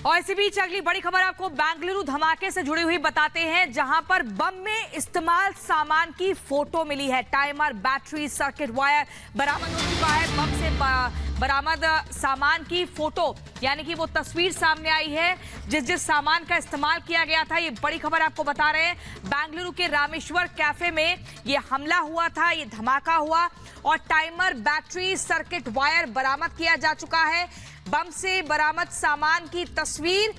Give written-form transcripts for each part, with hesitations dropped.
और इसी बीच अगली बड़ी खबर आपको बेंगलुरु धमाके से जुड़ी हुई बताते हैं, जहां पर बम में इस्तेमाल सामान की फोटो मिली है। टाइमर, बैटरी, सर्किट वायर बरामद हो चुका है। बम से बरामद सामान की फोटो यानी कि वो तस्वीर सामने आई है जिस सामान का इस्तेमाल किया गया था। ये बड़ी खबर आपको बता रहे हैं। बेंगलुरु के रामेश्वर कैफे में ये हमला हुआ था, ये धमाका हुआ और टाइमर, बैटरी, सर्किट वायर बरामद किया जा चुका है। बम से बरामद सामान की तस्वीर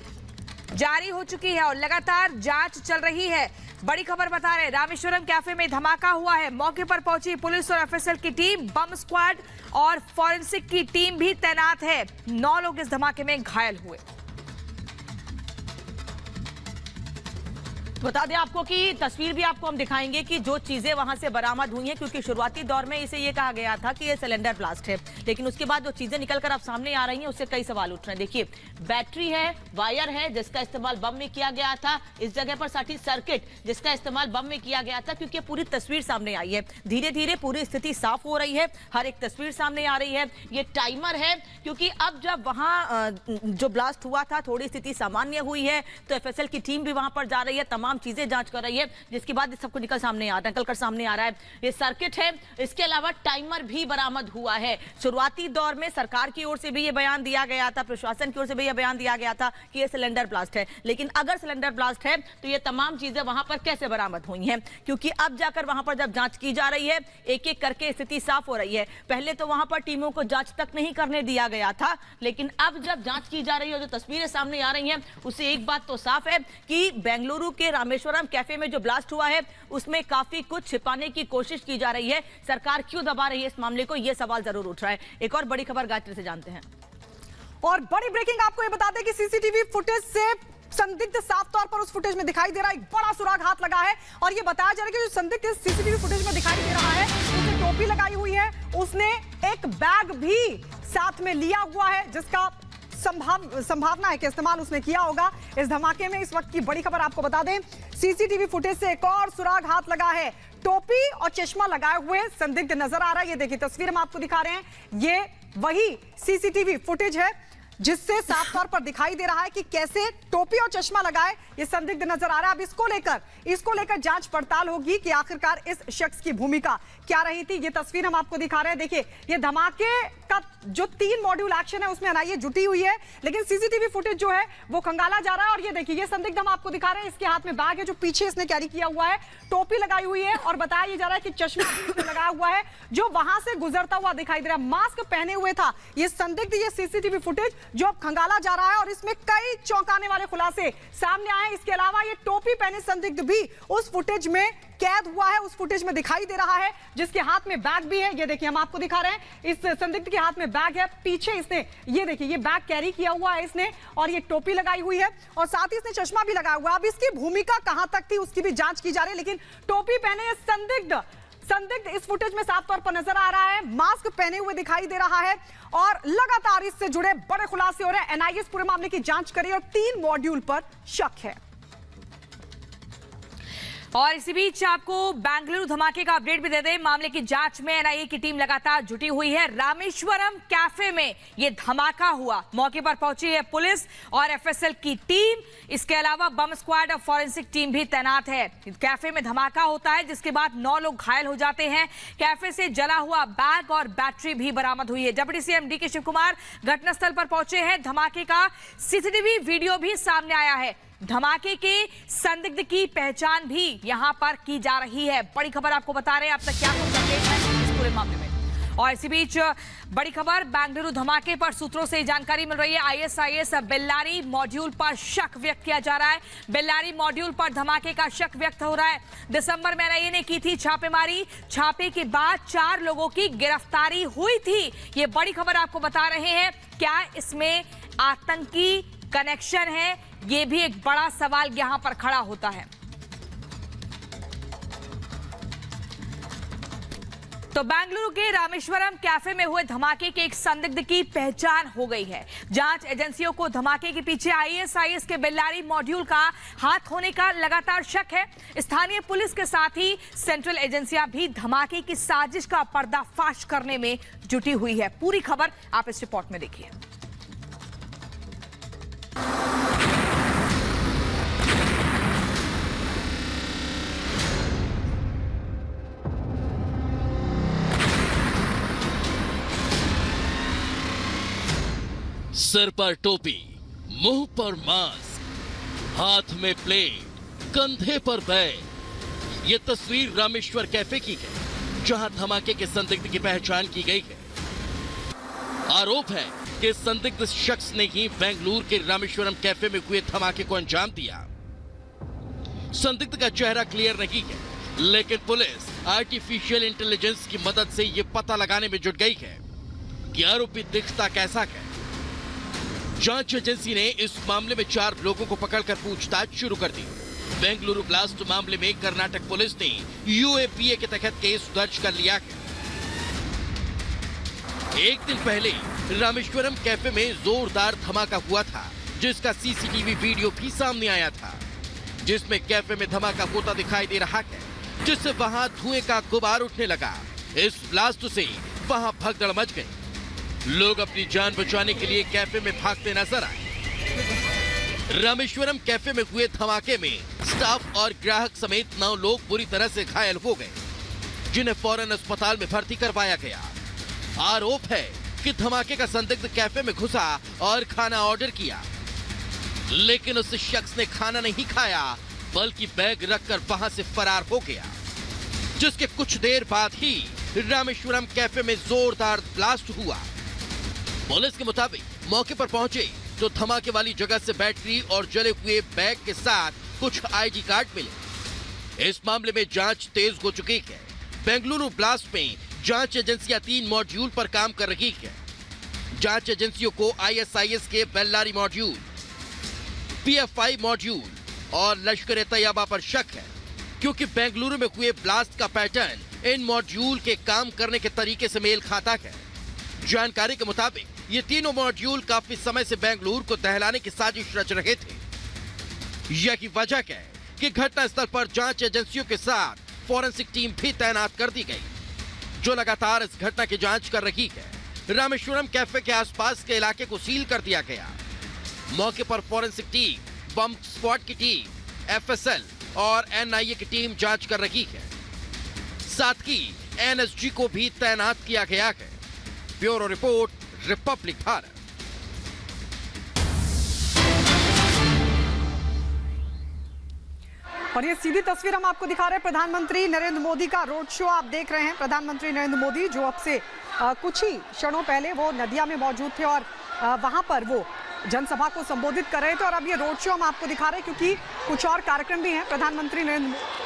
जारी हो चुकी है और लगातार जांच चल रही है। बड़ी खबर बता रहे हैं, रामेश्वरम कैफे में धमाका हुआ है। मौके पर पहुंची पुलिस और एफएसएल की टीम, बम स्क्वाड और फॉरेंसिक की टीम भी तैनात है। 9 लोग इस धमाके में घायल हुए। बता दें आपको कि तस्वीर भी आपको हम दिखाएंगे कि जो चीजें वहां से बरामद हुई हैं, क्योंकि शुरुआती दौर में इसे ये कहा गया था कि ये सिलेंडर ब्लास्ट है, लेकिन उसके बाद जो चीजें निकलकर अब सामने आ रही हैं उससे कई सवाल उठ रहे हैं। देखिए, बैटरी है, वायर है जिसका इस्तेमाल बम में किया गया था, इस जगह पर साठी सर्किट जिसका इस्तेमाल बम में किया गया था, क्योंकि पूरी तस्वीर सामने आई है। धीरे धीरे पूरी स्थिति साफ हो रही है, हर एक तस्वीर सामने आ रही है। ये टाइमर है, क्योंकि अब जब वहां जो ब्लास्ट हुआ था थोड़ी स्थिति सामान्य हुई है तो एफएसएल की टीम भी वहां पर जा रही है, तमाम चीजें जांच कर रही है, जिसके बाद सबको निकल कर सामने आ रहा है। ये सर्किट है, इसके अलावा टाइमर भी बरामद हुआ है। शुरुआती दौर में सरकार की ओर से भी ये बयान दिया गया था, प्रशासन की ओर से भी ये बयान दिया गया था कि ये सिलेंडर ब्लास्ट है, लेकिन अगर सिलेंडर ब्लास्ट है तो ये तमाम चीजें वहां पर कैसे बरामद हुई हैं, क्योंकि अब जाकर वहां पर जब जांच की जा रही है एक एक करके स्थिति साफ हो रही है। पहले तो वहां पर टीमों को जांच तक नहीं करने दिया गया था, लेकिन अब जब जांच की जा रही है, जो तस्वीरें सामने आ रही हैं, उससे एक बात तो साफ है कि बेंगलुरु के रामेश्वरम कैफे में जो ब्लास्ट हुआ है उसमें काफी कुछ छिपाने की कोशिश की जा रही है। सरकार क्यों दबा रही है इस मामले को, यह सवाल जरूर उठ रहा है। एक और बड़ी खबर गायत्री से जानते हैं। और बड़ी ब्रेकिंग आपको ये बता दें कि सीसीटीवी फुटेज से संदिग्ध साफ तौर पर उस फुटेज में दिखाई दे रहा है। एक बड़ा सुराग हाथ लगा है और ये बताया जा रहा है कि जो संदिग्ध इस सीसीटीवी फुटेज में दिखाई दे रहा है उसने टोपी लगाई हुई है, उसने एक बैग भी साथ में लिया हुआ है जिसका संभावना है कि इस्तेमाल उसने किया होगा इस धमाके में। इस वक्त की बड़ी खबर आपको बता दें, सीसीटीवी फुटेज से एक और सुराग हाथ लगा है। टोपी और चश्मा लगाए हुए संदिग्ध नजर आ रहा है। ये देखिए तस्वीर हम आपको दिखा रहे हैं, ये वही सीसीटीवी फुटेज है जिससे साफ तौर पर दिखाई दे रहा है कि कैसे टोपी और चश्मा लगाए ये संदिग्ध नजर आ रहा है। अब इसको लेकर जांच पड़ताल होगी कि आखिरकार इस शख्स की भूमिका क्या रही थी। ये तस्वीर हम आपको दिखा रहे हैं। देखिए, ये धमाके का जो 3 मॉड्यूल एक्शन है उसमें एनआईए जुटी हुई है, लेकिन सीसीटीवी फुटेज जो है वो खंगाला जा रहा है। और ये देखिए, ये संदिग्ध हम आपको दिखा रहे हैं, इसके हाथ में बैग है जो पीछे इसने कैरी किया हुआ है, टोपी लगाई हुई है और बताया जा रहा है कि चश्मा लगाया हुआ है जो वहां से गुजरता हुआ दिखाई दे रहा है। मास्क पहने हुए था ये संदिग्ध। ये सीसीटीवी फुटेज जो अब खंगाला जा रहा है और इसमें कई चौंकाने वाले खुलासे सामने आए। इसके अलावा ये टोपी पहने संदिग्ध भी उस फुटेज में कैद हुआ है, उस फुटेज में दिखाई दे रहा है, जिसके हाथ में बैग भी है। ये देखिए, हम आपको दिखा रहे हैं, इस संदिग्ध के हाथ में बैग है, पीछे इसने ये देखिए ये बैग कैरी किया हुआ है इसने और ये टोपी लगाई हुई है और साथ ही इसने चश्मा भी लगाया हुआ है। अब इसकी भूमिका कहां तक थी उसकी भी जांच की जा रही है, लेकिन टोपी पहने ये संदिग्ध इस फुटेज में साफ तौर पर नजर आ रहा है, मास्क पहने हुए दिखाई दे रहा है और लगातार इससे जुड़े बड़े खुलासे हो रहे हैं। एनआईए इस पूरे मामले की जांच करी और 3 मॉड्यूल पर शक है। और इसी बीच आपको बेंगलुरु धमाके का अपडेट भी दे दें। मामले की जांच में एनआईए की टीम लगातार जुटी हुई है। रामेश्वरम कैफे में यह धमाका हुआ, मौके पर पहुंची है पुलिस और एफएसएल की टीम। इसके अलावा बम स्क्वाड और फॉरेंसिक टीम भी तैनात है। कैफे में धमाका होता है जिसके बाद 9 लोग घायल हो जाते हैं। कैफे से जला हुआ बैग और बैटरी भी बरामद हुई है। Deputy CM DK Shivakumar घटनास्थल पर पहुंचे हैं। धमाके का सीसीटीवी वीडियो भी सामने आया है। धमाके के संदिग्ध की पहचान भी यहां पर की जा रही है। बड़ी खबर आपको बता रहे हैं अब तक क्या कुछ अपडेट है इस पूरे मामले में। और इसी बीच बड़ी खबर, बेंगलुरु धमाके पर सूत्रों से जानकारी मिल रही है। आईएसआईएस बेल्लारी मॉड्यूल पर शक व्यक्त किया जा रहा है। बेल्लारी मॉड्यूल पर धमाके का शक व्यक्त हो रहा है। दिसंबर में एनआईए ने की थी छापेमारी, छापे के बाद 4 लोगों की गिरफ्तारी हुई थी। ये बड़ी खबर आपको बता रहे हैं। क्या इसमें आतंकी कनेक्शन है, ये भी एक बड़ा सवाल यहां पर खड़ा होता है। तो बेंगलुरु के रामेश्वरम कैफे में हुए धमाके के एक संदिग्ध की पहचान हो गई है। जांच एजेंसियों को धमाके के पीछे आईएसआईएस के बेल्लारी मॉड्यूल का हाथ होने का लगातार शक है। स्थानीय पुलिस के साथ ही सेंट्रल एजेंसियां भी धमाके की साजिश का पर्दाफाश करने में जुटी हुई है। पूरी खबर आप इस रिपोर्ट में देखिए। सिर पर टोपी, मुंह पर मास्क, हाथ में प्लेट, कंधे पर बैग। ये तस्वीर रामेश्वर कैफे की है, जहां धमाके के संदिग्ध की पहचान की गई है। आरोप है कि संदिग्ध शख्स ने ही बेंगलुरु के रामेश्वरम कैफे में हुए धमाके को अंजाम दिया। संदिग्ध का चेहरा क्लियर नहीं है, लेकिन पुलिस आर्टिफिशियल इंटेलिजेंस की मदद से यह पता लगाने में जुट गई है कि आरोपी दिखता कैसा है। जांच एजेंसी ने इस मामले में 4 लोगों को पकड़कर पूछताछ शुरू कर दी। बेंगलुरु ब्लास्ट मामले में कर्नाटक पुलिस ने यूएपीए के तहत केस दर्ज कर लिया है। एक दिन पहले रामेश्वरम कैफे में जोरदार धमाका हुआ था, जिसका सीसीटीवी वीडियो भी सामने आया था, जिसमें कैफे में धमाका होता दिखाई दे रहा है, जिससे वहां धुएं का गुबार उठने लगा। इस ब्लास्ट से वहां भगदड़ मच गई। लोग अपनी जान बचाने के लिए कैफे में भागते नजर आए। रामेश्वरम कैफे में हुए धमाके में स्टाफ और ग्राहक समेत 9 लोग बुरी तरह से घायल हो गए, जिन्हें फौरन अस्पताल में भर्ती करवाया गया। आरोप है कि धमाके का संदिग्ध कैफे में घुसा और खाना ऑर्डर किया, लेकिन उस शख्स ने खाना नहीं खाया, बल्कि बैग रखकर वहां से फरार हो गया। जिसके कुछ देर बाद ही रामेश्वरम कैफे में जोरदार ब्लास्ट हुआ। पुलिस के मुताबिक मौके पर पहुंचे तो धमाके वाली जगह से बैटरी और जले हुए बैग के साथ कुछ आईडी कार्ड मिले। इस मामले में जांच तेज हो चुकी है। बेंगलुरु ब्लास्ट में जांच एजेंसियां 3 मॉड्यूल पर काम कर रही है। जांच एजेंसियों को ISIS के बेल्लारी मॉड्यूल, PFI मॉड्यूल और लश्कर-ए-तैयबा पर शक है, क्योंकि बेंगलुरु में हुए ब्लास्ट का पैटर्न इन मॉड्यूल के काम करने के तरीके से मेल खाता है। जानकारी के मुताबिक ये तीनों मॉड्यूल काफी समय से बेंगलुरु को दहलाने की साजिश रच रहे थे। यही वजह है कि घटनास्थल पर जांच एजेंसियों के साथ फॉरेंसिक टीम भी तैनात कर दी गई, जो लगातार इस घटना की जांच कर रही है। रामेश्वरम कैफे के आसपास के इलाके को सील कर दिया गया। मौके पर फॉरेंसिक टीम, बम स्क्वाड की टीम, FSL और NIA की टीम जांच कर रही है। साथ ही NSG को भी तैनात किया गया है। Bureau report, Republic Bharat. और ये सीधी तस्वीर हम आपको दिखा रहे हैं प्रधानमंत्री नरेंद्र मोदी का रोड शो आप देख रहे हैं। प्रधानमंत्री नरेंद्र मोदी जो अब से कुछ ही क्षणों पहले वो नदिया में मौजूद थे और वहां पर वो जनसभा को संबोधित कर रहे थे। और अब ये रोड शो हम आपको दिखा रहे हैं क्योंकि कुछ और कार्यक्रम भी हैं। प्रधानमंत्री नरेंद्र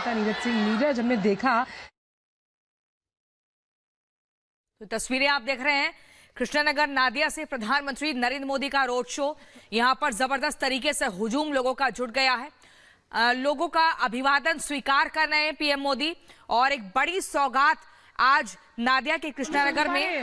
नीरज सिंह, नीरज हमने देखा तो तस्वीरें आप देख रहे हैं कृष्णनगर नादिया से प्रधानमंत्री नरेंद्र मोदी का रोड शो। यहां पर जबरदस्त तरीके से हुजूम लोगों का जुट गया है। लोगों का अभिवादन स्वीकार कर रहे हैं पीएम मोदी और एक बड़ी सौगात आज नादिया के कृष्णनगर में